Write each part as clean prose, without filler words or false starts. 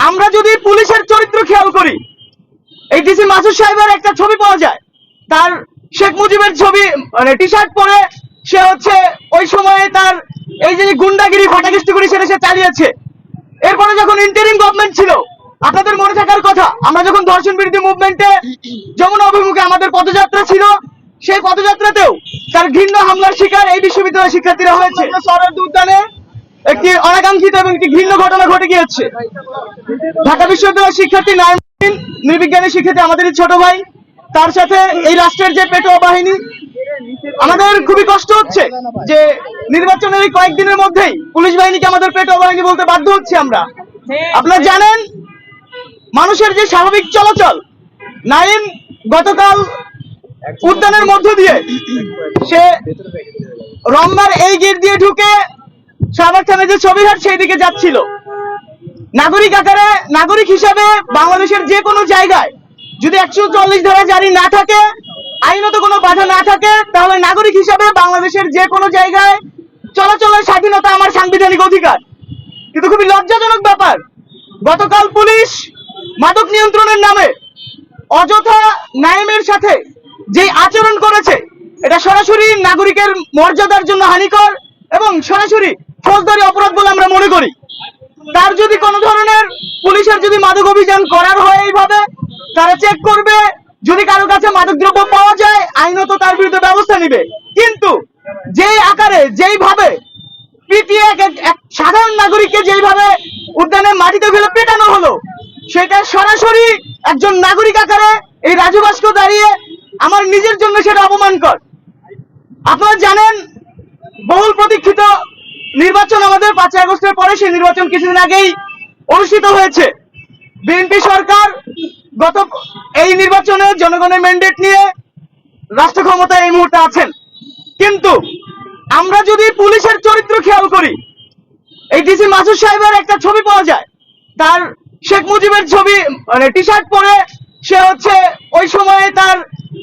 আমরা যদি পুলিশের চরিত্র খেয়াল করি, এই ডিসি মাসুদ সাহেবের একটা ছবি পাওয়া যায়, তার শেখ মুজিবের ছবি মানে টি শার্ট পরে সে হচ্ছে ওই সময়ে তার এই যে গুন্ডাগিরি ফাটাকেস্টুগুলি সেটা সে চালিয়েছে। এরপরে যখন ইন্টারিম গভর্নমেন্ট ছিল, আপনাদের মনে থাকার কথা, আমরা যখন ধর্ষণ বিরোধী মুভমেন্টে যমুনা অভিমুখে আমাদের পদযাত্রা ছিল, সেই পদযাত্রাতেও তার ঘৃণ্য হামলার শিকার এই বিশ্ববিদ্যালয়ের শিক্ষার্থীরা হয়েছে। শরৎ উদ্যানে একটি অনাকাঙ্ক্ষিত এবং একটি ঘৃণ্য ঘটনা ঘটে গিয়েছে। ঢাকা বিশ্ববিদ্যালয়ের শিক্ষার্থী নাইম, নৃবিজ্ঞানের শিক্ষার্থী, আমাদের ছোট ভাই, তার সাথে এই রাষ্ট্রের যে পেটোয়া বাহিনী, আমাদের খুবই কষ্ট হচ্ছে যে নির্বাচনের এই কয়েকদিনের মধ্যেই পুলিশ বাহিনীকে আমাদের পেটোয়া বাহিনী বলতে বাধ্য হচ্ছে আমরা। আপনারা জানেন, মানুষের যে স্বাভাবিক চলাচল, নাইম গতকাল উদ্যানের মধ্য দিয়ে সে রমনার এই গেট দিয়ে ঢুকে শাহবাগ থানায় যে ছবিঘাট সেই দিকে যাচ্ছিল। নাগরিক আকারে, নাগরিক হিসাবে বাংলাদেশের যে কোনো জায়গায় যদি 144 ধারা জারি না থাকে, আইনত কোনো বাধা না থাকে, তাহলে নাগরিক হিসাবে বাংলাদেশের যে কোনো জায়গায় চলাচলের স্বাধীনতা আমার সাংবিধানিক অধিকার। কিন্তু খুবই লজ্জাজনক ব্যাপার, গতকাল পুলিশ মাদক নিয়ন্ত্রণের নামে অযথা নাইমের সাথে যে আচরণ করেছে, এটা সরাসরি নাগরিকের মর্যাদার জন্য হানিকর এবং সরাসরি ফৌজদারি অপরাধ বলে আমরা মনে করি। তার যদি কোনো ধরনের পুলিশের যদি মাদক অভিযান করার হয়, এইভাবে তারা চেক করবে, যদি কারো কাছে মাদকদ্রব্য পাওয়া যায় আইনত তার বিরুদ্ধে ব্যবস্থা নিবে। কিন্তু যেই আকারে, যেইভাবে পিটিয়ে এক সাধারণ নাগরিককে যেইভাবে উদ্যানের মাটিতে ফেলে পেটানো হলো, সেটা সরাসরি একজন নাগরিক আকারে এই রাজু ভাস্কর দাঁড়িয়ে আমার নিজের জন্য সেটা অপমানকর। আপনারা জানেন, বহুল প্রতীক্ষিত নির্বাচন আমাদের 5 আগস্টের পরে, সেই নির্বাচন কিছুদিন আগেই অনুষ্ঠিত হয়েছে। বিএনপি সরকার গত এই নির্বাচনে জনগণের ম্যান্ডেট নিয়ে রাষ্ট্র ক্ষমতায় এই মুহূর্তে আছেন। কিন্তু আমরা যদি পুলিশের চরিত্র খেয়াল করি, এই ডিসি মাসুদ সাহেবের একটা ছবি পাওয়া যায়, তার শেখ মুজিবের ছবি মানে টি শার্ট পরে সে হচ্ছে ওই সময়ে তার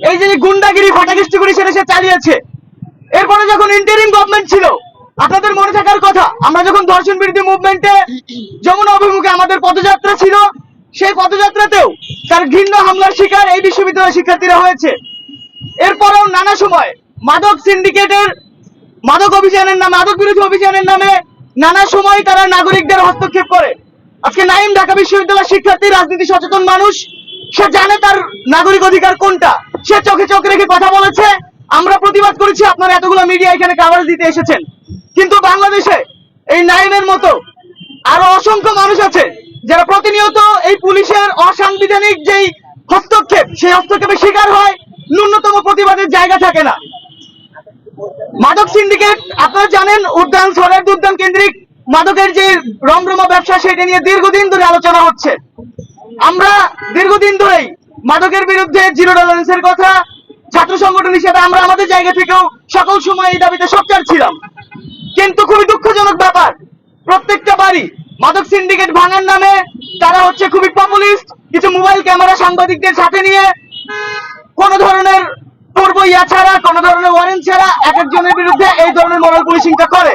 এই যে গুন্ডাগিরি ফাটাকেস্টুগুলি সেটা সে চালিয়েছে। এরপরে যখন ইন্টারিম গভর্নমেন্ট ছিল, আপনাদের মনে থাকার কথা, আমরা যখন ধর্ষণ বিরোধী মুভমেন্টে যমুনা অভিমুখে আমাদের পদযাত্রা ছিল, সেই পদযাত্রাতেও তার ঘৃণ্য হামলার শিকার এই বিশ্ববিদ্যালয়ের শিক্ষার্থীরা হয়েছে। এরপরেও নানা সময় মাদক সিন্ডিকেটের মাদক অভিযানের নামে, মাদক বিরোধী অভিযানের নামে নানা সময় তারা নাগরিকদের হস্তক্ষেপ করে। আজকে নাইম ঢাকা বিশ্ববিদ্যালয়ের শিক্ষার্থী, রাজনীতি সচেতন মানুষ, সে জানে তার নাগরিক অধিকার কোনটা, সে চোখে চোখ রেখে কথা বলেছে। আমরা প্রতিবাদ করেছি, আপনারা এতগুলো মিডিয়া এখানে কাভারেজ দিতে এসেছেন। কিন্তু বাংলাদেশে এই নাইমের মতো আরো অসংখ্য মানুষ আছে যারা প্রতিনিয়ত এই পুলিশের অসাংবিধানিক যেই হস্তক্ষেপ, সেই হস্তক্ষেপের শিকার হয়, ন্যূনতম প্রতিবাদের জায়গা থাকে না। মাদক সিন্ডিকেট, আপনারা জানেন, উদ্যান সরাইল উদ্যান কেন্দ্রিক মাদকের যে রমরমা ব্যবসা, সেটা নিয়ে দীর্ঘদিন ধরে আলোচনা হচ্ছে। আমরা দীর্ঘদিন ধরেই মাদকের বিরুদ্ধে জিরো টলারেন্সের কথা, ছাত্র সংগঠন হিসেবে আমরা আমাদের জায়গা থেকেও সকল সময় এই দাবিতে সোচ্চার ছিলাম। কিন্তু খুবই দুঃখজনক ব্যাপার, প্রত্যেকটা বাড়ি মাদক সিন্ডিকেট ভাঙার নামে তারা হচ্ছে খুবই পপুলিস্ট, কিছু মোবাইল ক্যামেরা সাংবাদিকদের সাথে নিয়ে কোন ধরনের পূর্ব ইয়া ছাড়া, কোন ধরনের ওয়ারেন্ট ছাড়া এক একজনের বিরুদ্ধে এই ধরনের মরাল পুলিশিংটা করে।